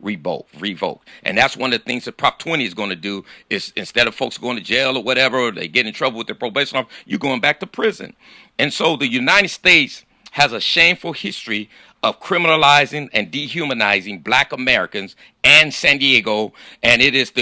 revoke. And that's one of the things that Prop 20 is going to do is instead of folks going to jail or whatever, or they get in trouble with their probation officer, you're going back to prison. And so the United States has a shameful history of criminalizing and dehumanizing Black Americans and San Diego, and it is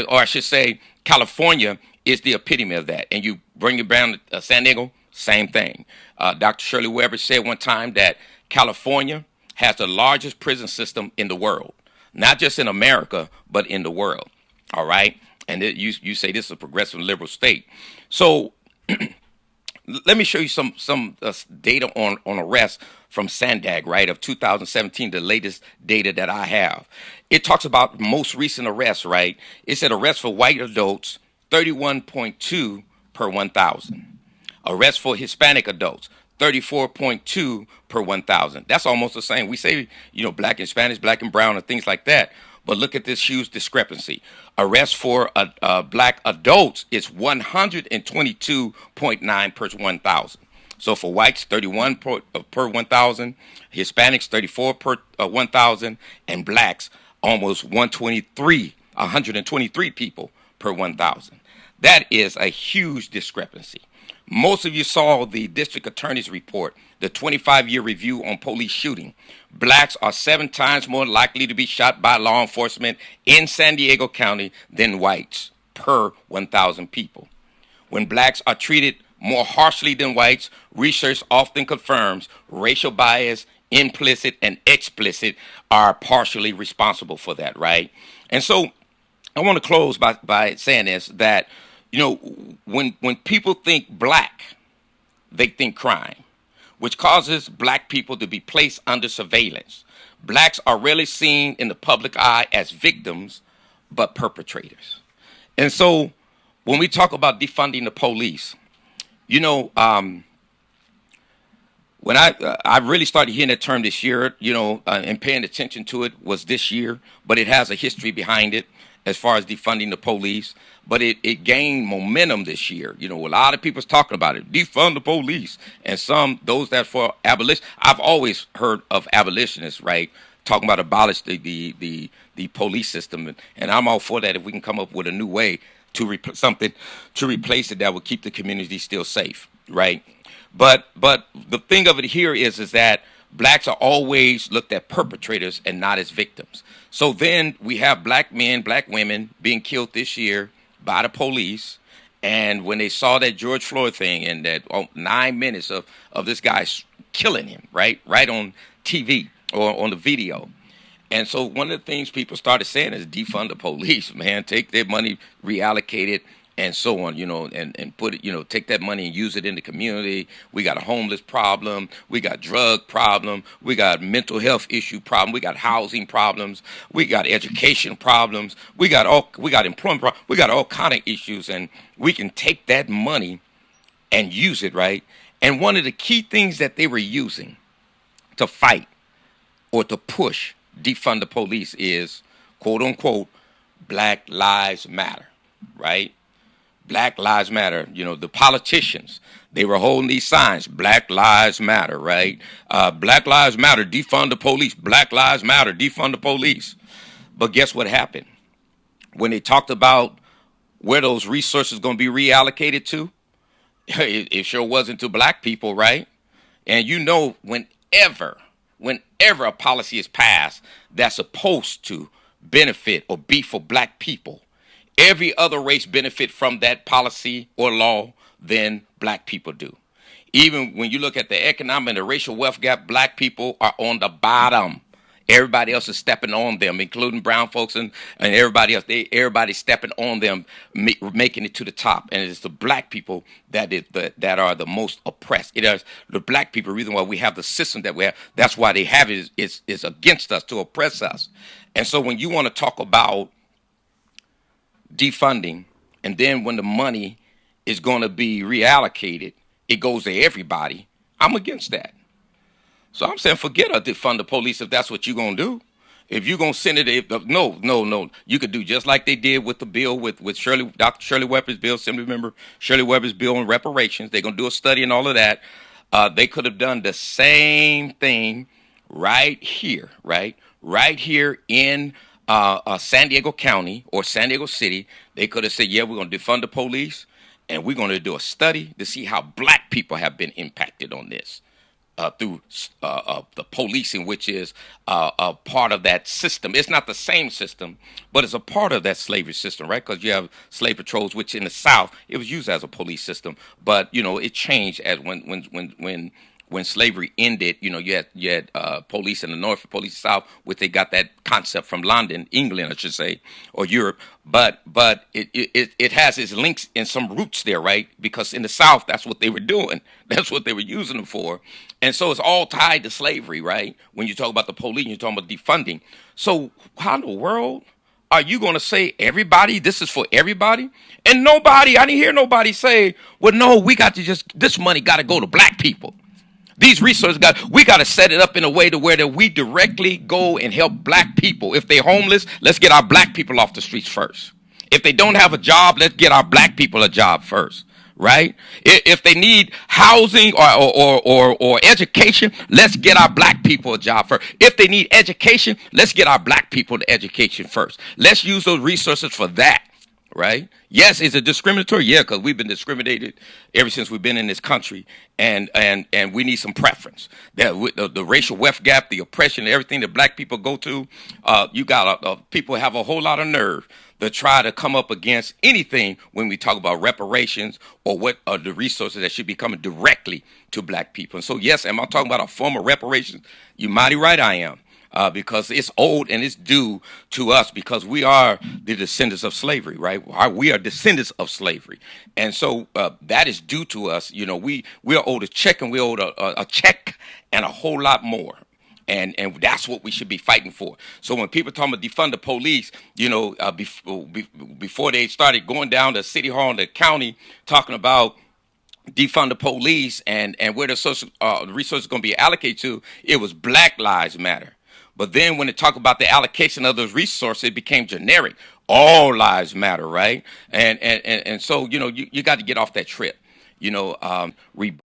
or I should say, California is the epitome of that. And you bring it down to San Diego, same thing. Dr. Shirley Weber said one time that California has the largest prison system in the world, not just in America, but in the world. All right, and you say this is a progressive liberal state, so. Let me show you some data on arrests from Sandag, right, of 2017, the latest data that I have. It talks about most recent arrests, right? It said arrests for white adults, 31.2 per 1,000. Arrests for Hispanic adults, 34.2 per 1,000. That's almost the same. We say, Black and Spanish, Black and brown, and things like that. But look at this huge discrepancy. Arrests for Black adults is 122.9 per 1,000. So for whites, 31 per 1,000, Hispanics, 34 per 1,000, and Blacks, almost 123 people per 1,000. That is a huge discrepancy. Most of you saw the district attorney's report, the 25-year review on police shooting. Blacks are 7 times more likely to be shot by law enforcement in San Diego County than whites per 1,000 people. When blacks are treated more harshly than whites, research often confirms racial bias, implicit and explicit, are partially responsible for that, right? And so I want to close by saying this, that when people think black, they think crime, which causes black people to be placed under surveillance. Blacks are rarely seen in the public eye as victims, but perpetrators. And so when we talk about defunding the police, when I really started hearing that term this year, and paying attention to it was this year, but it has a history behind it as far as defunding the police. But it gained momentum this year. A lot of people's talking about it, defund the police. And those that for abolition, I've always heard of abolitionists, right, talking about abolish the police system. And I'm all for that if we can come up with a new way to something to replace it that will keep the community still safe, right? But the thing of it here is that blacks are always looked at perpetrators and not as victims. So then we have black men, black women being killed this year by the police. And when they saw that George Floyd thing and that 9 minutes of this guy killing him, right on TV or on the video. And so one of the things people started saying is defund the police, man, take their money, reallocate it, and so on, and put it, take that money and use it in the community. We got a homeless problem. We got drug problem. We got mental health issue problem. We got housing problems. We got education problems. We got employment problems. We got all kind of issues, and we can take that money and use it, right? And one of the key things that they were using to fight or to push defund the police is, quote unquote, Black Lives Matter, right? Black Lives Matter. The politicians, they were holding these signs, Black Lives Matter, right? Black Lives Matter, defund the police. Black Lives Matter, defund the police. But guess what happened? When they talked about where those resources going to be reallocated to, it sure wasn't to black people, right? And whenever a policy is passed that's supposed to benefit or be for black people, every other race benefit from that policy or law than black people do. Even when you look at the economic and the racial wealth gap, black people are on the bottom. Everybody else is stepping on them, including brown folks and everybody else. Everybody's stepping on them, making it to the top. And it's the black people that are the most oppressed. It is the black people, the reason why we have the system that we have. That's why they have it is against us, to oppress us. And so when you want to talk about defunding, and then when the money is going to be reallocated, it goes to everybody, I'm against that. So I'm saying forget a defund the police if that's what you're going to do. If you're going to send it, no. You could do just like they did with the bill with Dr. Shirley Weber's bill, Assembly Member Shirley Weber's bill on reparations. They're going to do a study and all of that. They could have done the same thing right here, right? right here in San Diego County or San Diego City, they could have said, yeah, we're going to defund the police and we're going to do a study to see how black people have been impacted on this through the policing, which is a part of that system. It's not the same system, but it's a part of that slavery system, right? Because you have slave patrols, which in the South it was used as a police system, but it changed as when slavery ended. You had police in the North, police in the South, which they got that concept from London, England, I should say, or Europe. But it has its links and some roots there, right? Because in the South, that's what they were doing. That's what they were using them for. And so it's all tied to slavery, right? When you talk about the police, you're talking about defunding. So how in the world are you going to say everybody, this is for everybody? And nobody, I didn't hear nobody say, well, no, we got to this money got to go to black people. These resources we got to set it up in a way to where that we directly go and help black people. If they're homeless, let's get our black people off the streets first. If they don't have a job, let's get our black people a job first, right? If they need housing or education, let's get our black people a job first. If they need education, let's get our black people the education first. Let's use those resources for that. Right? Yes, is it discriminatory? Yeah, because we've been discriminated ever since we've been in this country, and we need some preference. The racial wealth gap, the oppression, everything that black people go to, you got people have a whole lot of nerve to try to come up against anything when we talk about reparations or what are the resources that should be coming directly to black people. And so, yes, am I talking about a form of reparations? You're mighty right, I am. Because it's old and it's due to us because we are the descendants of slavery, right? We are descendants of slavery. And so that is due to us. We are owed a check, and we owed a check and a whole lot more. And that's what we should be fighting for. So when people talk about defund the police, before they started going down to City Hall and the county talking about defund the police and where the social resources going to be allocated to, it was Black Lives Matter. But then when they talk about the allocation of those resources, it became generic. All lives matter, right? And so, you got to get off that trip.